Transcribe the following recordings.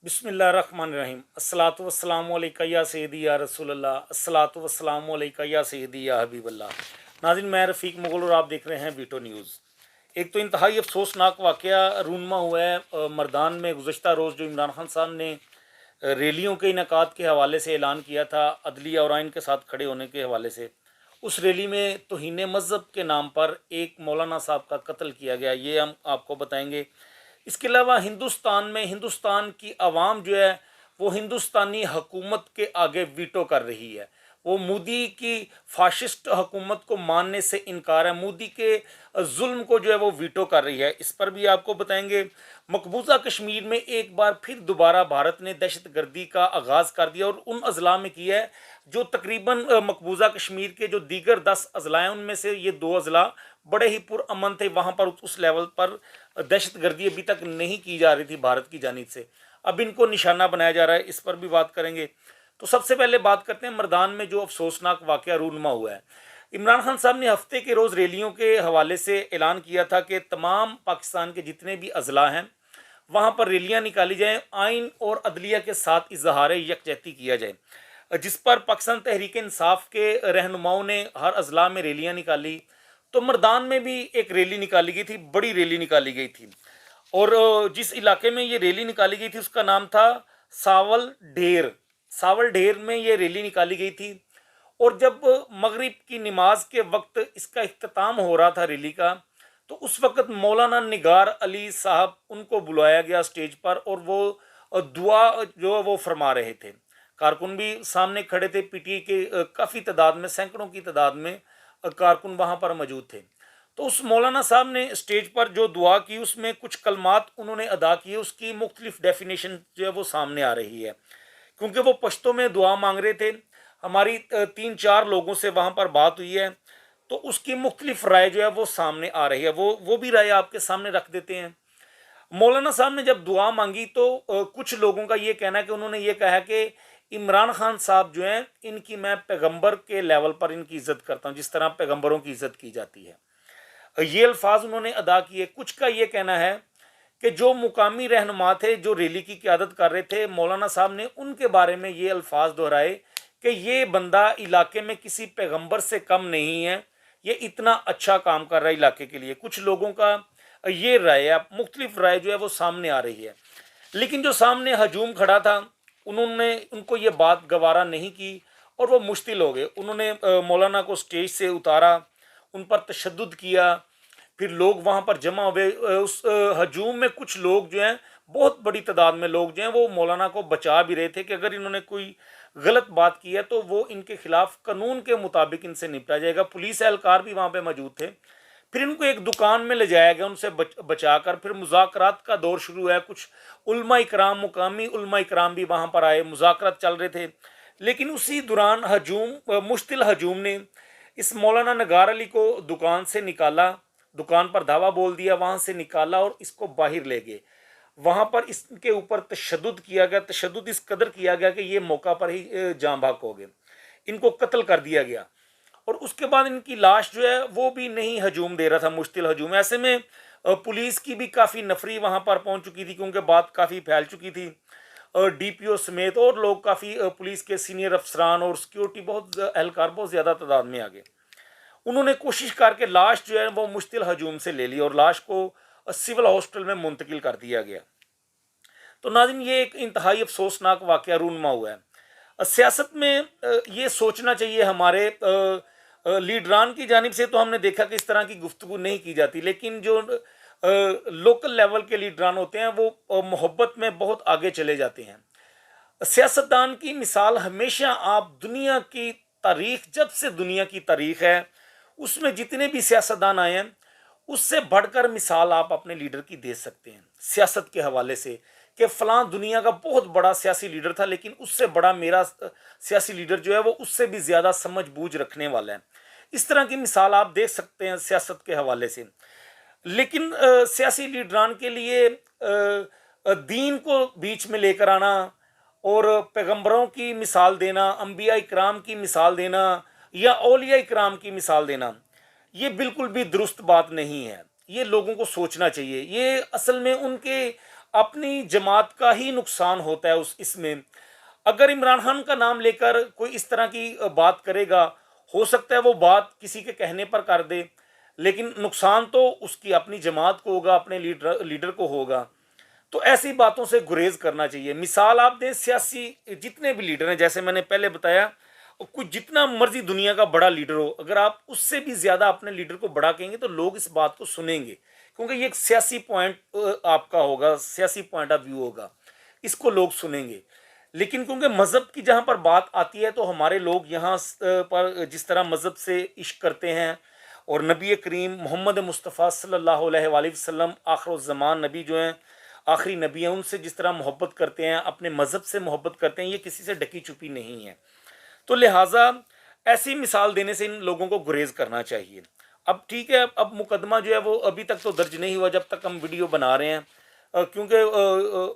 बिस्मिल्लाहिर्रहमानिर्रहीम अस्सलातु वस्सलामु अलैका या सय्यदी या रसूलल्लाह अस्सलातु वस्सलामु अलैका या सय्यदी या हबीबल्लाह। नाज़रीन, मैं रफ़ीक मुग़ल और आप देख रहे हैं वीटो न्यूज़। एक तो इंतहाई अफसोसनाक वाक़या रूनमा हुआ है मर्दान में गुज़श्ता रोज़, जो इमरान खान साहब ने रैलियों के इनकाद के हवाले से ऐलान किया था, अदलिया और आइन के साथ खड़े होने के हवाले से। उस रैली में तौहीन मज़हब के नाम पर एक मौलाना साहब का कत्ल किया गया, ये हम आपको बताएंगे। इसके अलावा हिंदुस्तान की आवाम जो है वो हिंदुस्तानी हुकूमत के आगे वीटो कर रही है। वो मोदी की फाशिस्ट हुकूमत को मानने से इनकार है, मोदी के जुल्म को जो है वो वीटो कर रही है। इस पर भी आपको बताएंगे। मकबूजा कश्मीर में एक बार फिर दोबारा भारत ने दहशत गर्दी का आगाज़ कर दिया और उन अजला में किया है जो तकरीबन मकबूजा कश्मीर के जो दीगर 10 अजला हैं उनमें से ये 2 अजला बड़े ही पुरअमन थे। वहाँ पर उस लेवल पर दहशत गर्दी अभी तक नहीं की जा रही थी भारत की जानिब से, अब इनको निशाना बनाया जा रहा है। इस पर भी बात करेंगे। तो सबसे पहले बात करते हैं मर्दान में जो अफसोसनाक वाक़या रूनमा हुआ है। इमरान खान साहब ने हफ्ते के रोज़ रैलियों के हवाले से ऐलान किया था कि तमाम पाकिस्तान के जितने भी अजला हैं वहाँ पर रैलियाँ निकाली जाएँ, आइन और अदलिया के साथ इजहार यकजहती किया जाए, जिस पर पाकिस्तान तहरीक इंसाफ के रहनुमाओं ने हर अजला में रैलियाँ निकाली। तो मर्दान में भी एक रैली निकाली गई थी, बड़ी रैली निकाली गई थी, और जिस इलाके में ये रैली निकाली गई थी उसका नाम था सावल ढेर। सावल ढेर में ये रैली निकाली गई थी, और जब मगरिब की नमाज के वक्त इसका इख्तिताम हो रहा था रैली का, तो उस वक्त मौलाना निगार अली साहब उनको बुलाया गया स्टेज पर, और वो दुआ जो वो फरमा रहे थे। कारकुन भी सामने खड़े थे, पीटीआई के काफ़ी तादाद में, सैकड़ों की तादाद में कारकुन वहाँ पर मौजूद थे। तो उस मौलाना साहब ने स्टेज पर जो दुआ की उसमें कुछ कलमात उन्होंने अदा किए, उसकी मुख्तलिफ डेफिनेशन जो है वो सामने आ रही है, क्योंकि वो पश्तो में दुआ मांग रहे थे। हमारी 3-4 लोगों से वहाँ पर बात हुई है, तो उसकी मुख्तलिफ राय जो है वो सामने आ रही है। वो भी राय आपके सामने रख देते हैं। मौलाना साहब ने जब दुआ मांगी तो कुछ लोगों का ये कहना है कि उन्होंने ये कहा कि इमरान खान साहब जो हैं इनकी मैं पैगंबर के लेवल पर इनकी इज़्ज़त करता हूँ, जिस तरह पैगंबरों की इज़्ज़त की जाती है। ये अल्फाज उन्होंने अदा किए। कुछ का ये कहना है कि जो मुकामी रहनुमा थे जो रैली की क़यादत कर रहे थे, मौलाना साहब ने उनके बारे में ये अल्फाज दोहराए कि ये बंदा इलाके में किसी पैगंबर से कम नहीं है, ये इतना अच्छा काम कर रहा है इलाके के लिए। कुछ लोगों का ये राय है, मुख्तलिफ राय जो है वो सामने आ रही है। लेकिन जो सामने हजूम खड़ा था उनको ये बात गवारा नहीं की और वो मुश्तिल हो गए। उन्होंने मौलाना को स्टेज से उतारा, उन पर तशद्दुद किया, फिर लोग वहाँ पर जमा हुए। उस हजूम में कुछ लोग जो हैं, बहुत बड़ी तादाद में लोग जो हैं वो मौलाना को बचा भी रहे थे कि अगर इन्होंने कोई गलत बात की है तो वो इनके खिलाफ कानून के मुताबिक इनसे निपटा जाएगा। पुलिस एहलकार भी वहाँ पे मौजूद थे। फिर इनको एक दुकान में ले जाया गया, उनसे बचाकर फिर मुज़ाकरात का दौर शुरू है। कुछ उलमा इकराम, मुकामी उलमा इकराम भी वहाँ पर आए, मुज़ाकरात चल रहे थे। लेकिन उसी दौरान मुश्तिल हजूम ने इस मौलाना नगार अली को दुकान से निकाला, दुकान पर धावा बोल दिया, वहाँ से निकाला और इसको बाहर ले गए। वहाँ पर इसके ऊपर तशद्दुद किया गया, तशद्दुद इस कदर किया गया कि ये मौका पर ही जाँ भाग हो गए। इनको कत्ल कर दिया गया और उसके बाद इनकी लाश जो है वो भी नहीं हजूम दे रहा था, मुश्तिल हजूम। ऐसे में पुलिस की भी काफ़ी नफरी वहाँ पर पहुँच चुकी थी, क्योंकि बात काफ़ी फैल चुकी थी। डीपीओ समेत और लोग काफ़ी पुलिस के सीनियर अफसरान और सिक्योरिटी बहुत एहलकार बहुत ज़्यादा तादाद में आ गए। उन्होंने कोशिश करके लाश जो है वो मुश्तिल हजूम से ले ली और लाश को सिविल हॉस्पिटल में मुंतकिल कर दिया गया। तो नाज़रीन, ये एक इंतहाई अफसोसनाक वाक़या रूनमा हुआ है। सियासत में ये सोचना चाहिए हमारे लीडरान की जानिब से, तो हमने देखा कि इस तरह की गुफ्तगू नहीं की जाती, लेकिन जो लोकल लेवल के लीडरान होते हैं वो मोहब्बत में बहुत आगे चले जाते हैं। सियासतदान की मिसाल हमेशा आप दुनिया की तारीख, जब से दुनिया की तारीख है उसमें जितने भी सियासतदान आए हैं उससे बढ़कर मिसाल आप अपने लीडर की दे सकते हैं सियासत के हवाले से, कि फ़लाँ दुनिया का बहुत बड़ा सियासी लीडर था लेकिन उससे बड़ा मेरा सियासी लीडर जो है वो उससे भी ज़्यादा समझ बूझ रखने वाला है। इस तरह की मिसाल आप देख सकते हैं सियासत के हवाले से। लेकिन सियासी लीडरान के लिए दीन को बीच में लेकर आना और पैगंबरों की मिसाल देना, अंबिया इकराम की मिसाल देना या औलिया इकराम की मिसाल देना, ये बिल्कुल भी दुरुस्त बात नहीं है। ये लोगों को सोचना चाहिए। ये असल में उनके اپنی جماعت کا ہی نقصان ہوتا ہے اس میں. اگر عمران خان کا نام لے کر کوئی اس طرح کی بات کرے گا، ہو سکتا ہے وہ بات کسی کے کہنے پر کر دے، لیکن نقصان تو اس کی اپنی جماعت کو ہوگا، اپنے لیڈر کو ہوگا. تو ایسی باتوں سے گریز کرنا چاہیے. مثال آپ دیں، سیاسی جتنے بھی لیڈر ہیں، جیسے میں نے پہلے بتایا، کوئی جتنا مرضی دنیا کا بڑا لیڈر ہو، اگر آپ اس سے بھی زیادہ اپنے لیڈر کو بڑا کہیں گے تو لوگ اس بات کو سنیں گے، کیونکہ یہ ایک سیاسی پوائنٹ آپ کا ہوگا، سیاسی پوائنٹ آف ویو ہوگا، اس کو لوگ سنیں گے. لیکن کیونکہ مذہب کی جہاں پر بات آتی ہے تو ہمارے لوگ یہاں پر جس طرح مذہب سے عشق کرتے ہیں، اور نبی کریم محمد مصطفیٰ صلی اللہ علیہ وآلہ وسلم آخر الزمان نبی جو ہیں، آخری نبی ہیں، ان سے جس طرح محبت کرتے ہیں، اپنے مذہب سے محبت کرتے ہیں، یہ کسی سے ڈکی چھپی نہیں ہے. تو لہٰذا ایسی مثال دینے سے ان لوگوں کو گریز کرنا چاہیے. اب ٹھیک ہے، اب مقدمہ جو ہے وہ ابھی تک تو درج نہیں ہوا جب تک ہم ویڈیو بنا رہے ہیں، کیونکہ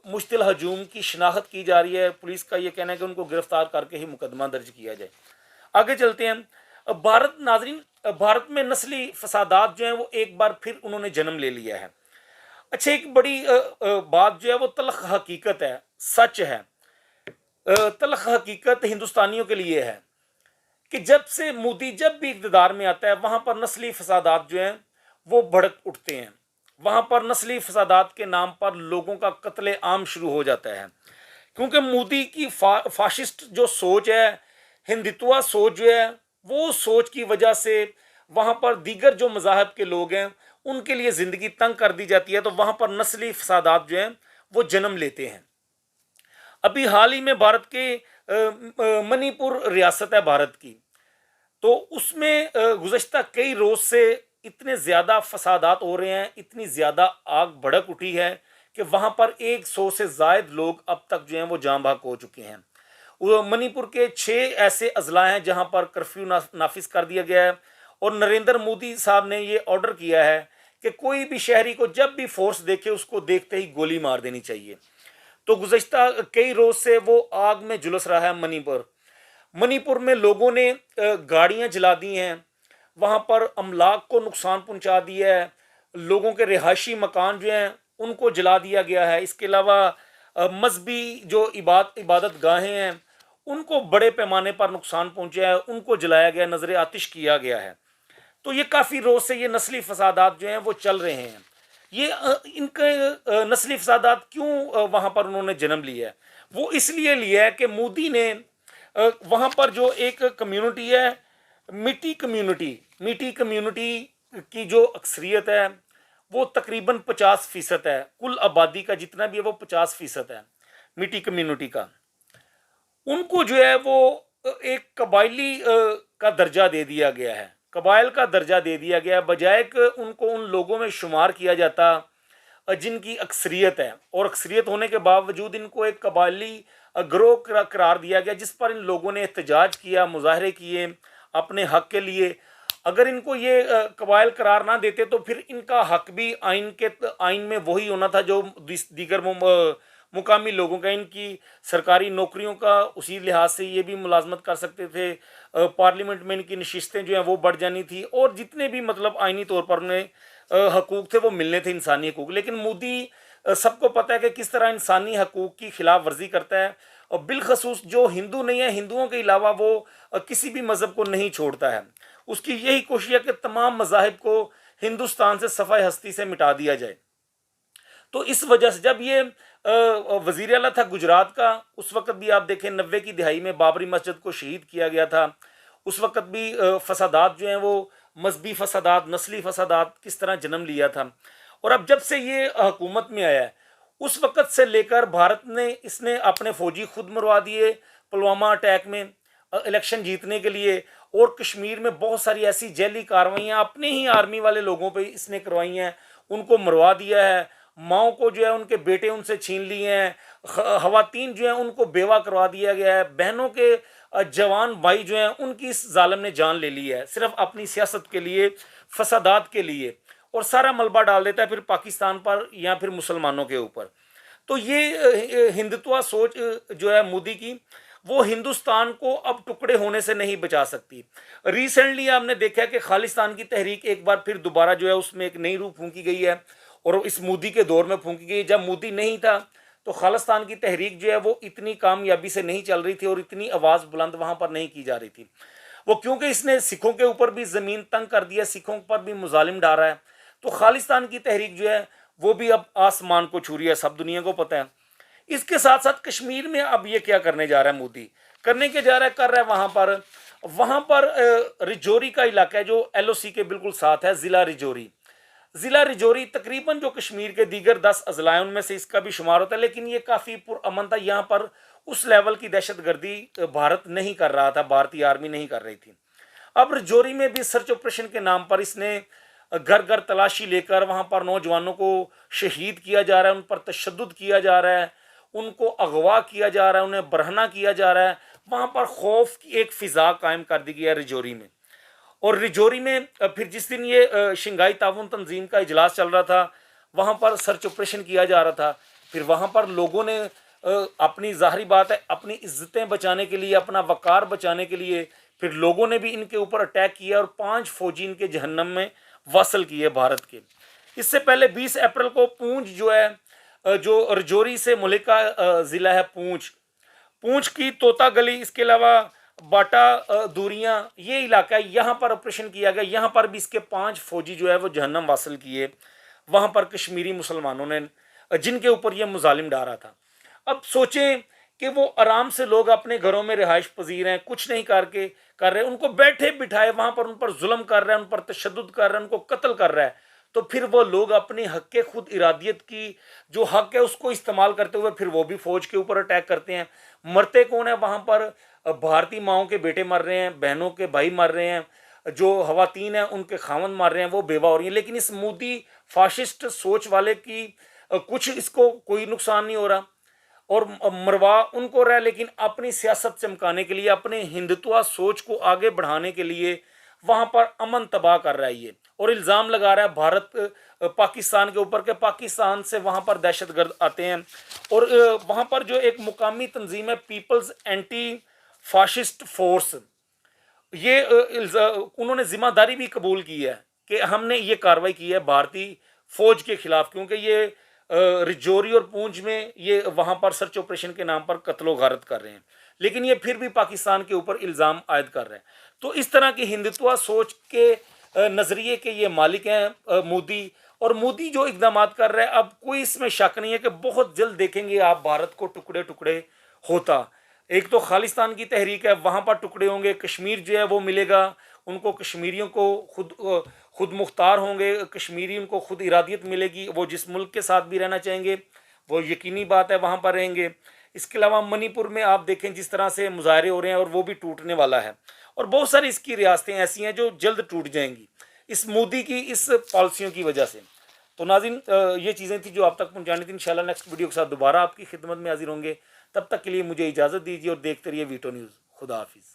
مشتل ہجوم کی شناخت کی جا رہی ہے. پولیس کا یہ کہنا ہے کہ ان کو گرفتار کر کے ہی مقدمہ درج کیا جائے. آگے چلتے ہیں. ناظرین، بھارت میں نسلی فسادات جو ہیں وہ ایک بار پھر انہوں نے جنم لے لیا ہے. اچھا، ایک بڑی بات جو ہے وہ تلخ حقیقت ہے، سچ ہے، تلخ حقیقت ہندوستانیوں کے لیے ہے کہ جب سے مودی جب بھی اقتدار میں آتا ہے، وہاں پر نسلی فسادات جو ہیں وہ بھڑک اٹھتے ہیں. وہاں پر نسلی فسادات کے نام پر لوگوں کا قتل عام شروع ہو جاتا ہے، کیونکہ مودی کی فاشسٹ جو سوچ ہے، ہندتوا سوچ جو ہے، وہ سوچ کی وجہ سے وہاں پر دیگر جو مذاہب کے لوگ ہیں ان کے لیے زندگی تنگ کر دی جاتی ہے، تو وہاں پر نسلی فسادات جو ہیں وہ جنم لیتے ہیں. ابھی حال ہی میں بھارت کے منی پور ریاست ہے بھارت کی، تو اس میں گزشتہ کئی روز سے اتنے زیادہ فسادات ہو رہے ہیں، اتنی زیادہ آگ بھڑک اٹھی ہے کہ وہاں پر 100 سے زائد لوگ اب تک جو ہیں وہ جاں بحق ہو چکے ہیں. منی پور کے 6 ایسے اضلاع ہیں جہاں پر کرفیو نافذ کر دیا گیا ہے، اور نریندر مودی صاحب نے یہ آرڈر کیا ہے کہ کوئی بھی شہری کو جب بھی فورس دیکھے اس کو دیکھتے ہی گولی مار دینی چاہیے. تو گزشتہ کئی روز سے وہ آگ میں جلس رہا ہے منی پور میں لوگوں نے گاڑیاں جلا دی ہیں، وہاں پر املاک کو نقصان پہنچا دیا ہے، لوگوں کے رہائشی مکان جو ہیں ان کو جلا دیا گیا ہے. اس کے علاوہ مذہبی جو عبادت گاہیں ہیں ان کو بڑے پیمانے پر نقصان پہنچا ہے، ان کو جلایا گیا، نظر آتش کیا گیا ہے. تو یہ کافی روز سے یہ نسلی فسادات جو ہیں وہ چل رہے ہیں. یہ ان کے نسلی فسادات کیوں وہاں پر انہوں نے جنم لیا ہے؟ وہ اس لیے لیا ہے کہ مودی نے وہاں پر جو ایک کمیونٹی ہے، میٹی کمیونٹی کی جو اکثریت ہے وہ تقریباً 50% ہے، کل آبادی کا جتنا بھی ہے وہ 50% ہے میٹی کمیونٹی کا. ان کو جو ہے وہ ایک قبائلی کا درجہ دے دیا گیا ہے، قبائل کا درجہ دے دیا گیا ہے، بجائے کہ ان کو ان لوگوں میں شمار کیا جاتا جن کی اکثریت ہے، اور اکثریت ہونے کے باوجود ان کو ایک قبائلی گروہ قرار دیا گیا، جس پر ان لوگوں نے احتجاج کیا، مظاہرے کیے اپنے حق کے لیے. اگر ان کو یہ قبائل قرار نہ دیتے تو پھر ان کا حق بھی آئین میں وہی ہونا تھا جو دیگر مقامی لوگوں کا. ان کی سرکاری نوکریوں کا اسی لحاظ سے یہ بھی ملازمت کر سکتے تھے، پارلیمنٹ میں ان کی نشستیں جو ہیں وہ بڑھ جانی تھی، اور جتنے بھی مطلب آئینی طور پر انہیں حقوق تھے وہ ملنے تھے، انسانی حقوق. لیکن مودی سب کو پتہ ہے کہ کس طرح انسانی حقوق کی خلاف ورزی کرتا ہے، اور بالخصوص جو ہندو نہیں ہے، ہندوؤں کے علاوہ وہ کسی بھی مذہب کو نہیں چھوڑتا ہے. اس کی یہی کوشش ہے کہ تمام مذاہب کو ہندوستان سے صفحہ ہستی سے مٹا دیا جائے. تو اس وجہ سے جب یہ وزیر اعلیٰ تھا گجرات کا، اس وقت بھی آپ دیکھیں 90 کی دہائی میں بابری مسجد کو شہید کیا گیا تھا، اس وقت بھی فسادات جو ہیں وہ مذہبی فسادات، نسلی فسادات کس طرح جنم لیا تھا. اور اب جب سے یہ حکومت میں آیا ہے اس وقت سے لے کر بھارت نے اس نے اپنے فوجی خود مروا دیے پلوامہ اٹیک میں الیکشن جیتنے کے لیے، اور کشمیر میں بہت ساری ایسی جیلی کارروائیاں اپنے ہی آرمی والے لوگوں پہ اس نے کروائی ہیں، ان کو مروا دیا ہے، ماؤں کو جو ہے ان کے بیٹے ان سے چھین لیے ہیں، خواتین جو ہیں ان کو بیوہ کروا دیا گیا ہے، بہنوں کے جوان بھائی جو ہیں ان کی اس ظالم نے جان لے لی ہے صرف اپنی سیاست کے لیے، فسادات کے لیے، اور سارا ملبہ ڈال دیتا ہے پھر پاکستان پر یا پھر مسلمانوں کے اوپر. تو یہ ہندتوا سوچ جو ہے مودی کی، وہ ہندوستان کو اب ٹکڑے ہونے سے نہیں بچا سکتی. ریسنٹلی آپ نے دیکھا کہ خالصتان کی تحریک ایک بار پھر دوبارہ جو ہے اس میں ایک نئی روح پھونکی گئی ہے، और इस मोदी के दौर में फूंकी गई। जब मोदी नहीं था तो खालिस्तान की तहरीक जो है वो इतनी कामयाबी से नहीं चल रही थी और इतनी आवाज़ बुलंद वहाँ पर नहीं की जा रही थी। वो क्योंकि इसने सिखों के ऊपर भी ज़मीन तंग कर दिया, सिखों पर भी मुजालिम डाला है, तो खालिस्तान की तहरीक जो है वो भी अब आसमान को छू रही है, सब दुनिया को पता है। इसके साथ साथ कश्मीर में अब ये क्या करने जा रहा है मोदी, करने के जा रहा है, कर रहा है वहाँ पर रिजौरी का इलाका है जो LOC के बिल्कुल साथ है, ज़िला रिजौरी तकरीबन जो कश्मीर के दीगर 10 अजला उनमें से इसका भी शुमार होता है, लेकिन ये काफ़ी पुरअमन था। यहाँ पर उस लेवल की दहशतगर्दी भारत नहीं कर रहा था, भारतीय आर्मी नहीं कर रही थी। अब रिजौरी में भी सर्च ऑपरेशन के नाम पर इसने घर घर तलाशी लेकर वहाँ पर नौजवानों को शहीद किया जा रहा है, उन पर तशद्दुद किया जा रहा है, उनको अगवा किया जा रहा है, उन्हें बरहना किया जा रहा है। वहाँ पर खौफ की एक फ़िज़ा कायम कर दी गई है रिजौरी में। और रिजौरी में फिर जिस दिन ये शंघाई ताउन तंजीम का इजलास चल रहा था, वहाँ पर सर्च ऑपरेशन किया जा रहा था। फिर वहाँ पर लोगों ने अपनी ज़ाहरी बात है अपनी इज्जतें बचाने के लिए, अपना वक़ार बचाने के लिए फिर लोगों ने भी इनके ऊपर अटैक किया और 5 फौजी इनके जहन्नम में वासल किए भारत के। इससे पहले 20 अप्रैल को पूंछ जो है जो रिजौरी से मुल्का ज़िला है पूंछ की तोता गली, इसके अलावा बाटा दूरियां, ये इलाका है, यहाँ पर ऑपरेशन किया गया। यहाँ पर भी इसके 5 फौजी जो है वो जहन्नम वासल किए वहाँ पर कश्मीरी मुसलमानों ने, जिनके ऊपर ये मुजालिम डाला था। अब सोचें कि वो आराम से लोग अपने घरों में रिहाइश पजीर हैं, कुछ नहीं कर रहे, उनको बैठे बिठाए वहाँ पर उन पर जुल्म कर रहे हैं, उन पर तशद्दुद कर रहे हैं, उनको कत्ल कर रहा है। तो फिर वो लोग अपने हक के खुद इरादियत की जो हक है उसको इस्तेमाल करते हुए फिर वो भी फौज के ऊपर अटैक करते हैं। मरते कौन है वहाँ पर? भारतीय माओं के बेटे मर रहे हैं, बहनों के भाई मर रहे हैं, जो हवातीन हैं उनके खावंद मर रहे हैं, वो बेवा हो रही हैं। लेकिन इस मोदी फाशिस्ट सोच वाले की कुछ इसको कोई नुकसान नहीं हो रहा और मरवा उनको रहा, लेकिन अपनी सियासत चमकाने के लिए, अपने हिंदुत्व सोच को आगे बढ़ाने के लिए वहाँ पर अमन तबाह कर रहा है ये, और इल्ज़ाम लगा रहा है भारत पाकिस्तान के ऊपर के पाकिस्तान से वहाँ पर दहशतगर्द आते हैं। और वहाँ पर जो एक मुकामी तंजीम है पीपल्स एंटी फाशिस्ट फोर्स, ये उन्होंने जिम्मेदारी भी कबूल की है कि हमने ये कार्रवाई की है भारतीय फौज के खिलाफ, क्योंकि ये रिजौरी और पूंछ में ये वहाँ पर सर्च ऑपरेशन के नाम पर कत्लो गारत कर रहे हैं, लेकिन ये फिर भी पाकिस्तान के ऊपर इल्ज़ाम आयद कर रहे हैं। तो इस तरह की हिंदुत्व सोच के नज़रिए के ये मालिक हैं मोदी, और मोदी जो इकदाम कर रहे हैं अब कोई इसमें शक नहीं है कि बहुत जल्द देखेंगे आप भारत को टुकड़े टुकड़े होता। एक तो खालिस्तान की तहरीक है, वहाँ पर टुकड़े होंगे, कश्मीर जो है वो मिलेगा उनको, कश्मीरियों को खुद मुख्तार होंगे कश्मीरी, उनको खुद इरादियत मिलेगी, वो जिस मुल्क के साथ भी रहना चाहेंगे वो यकीनी बात है वहाँ पर रहेंगे। इसके अलावा मणिपुर में आप देखें जिस तरह से मुजाहरे हो रहे हैं और वो भी टूटने वाला है, और बहुत सारी इसकी रियासतें ऐसी हैं जो जल्द टूट जाएंगी इस मोदी की इस पॉलिसियों की वजह से। तो नाज़रीन ये चीज़ें थी जो आप तक पहुँचानी थी। इंशाल्लाह नेक्स्ट वीडियो के साथ दोबारा आपकी खिदमत में हाजिर होंगे। तब तक के लिए मुझे इजाज़त दीजिए और देखते रहिए वीटो न्यूज़। खुदा हाफिज़।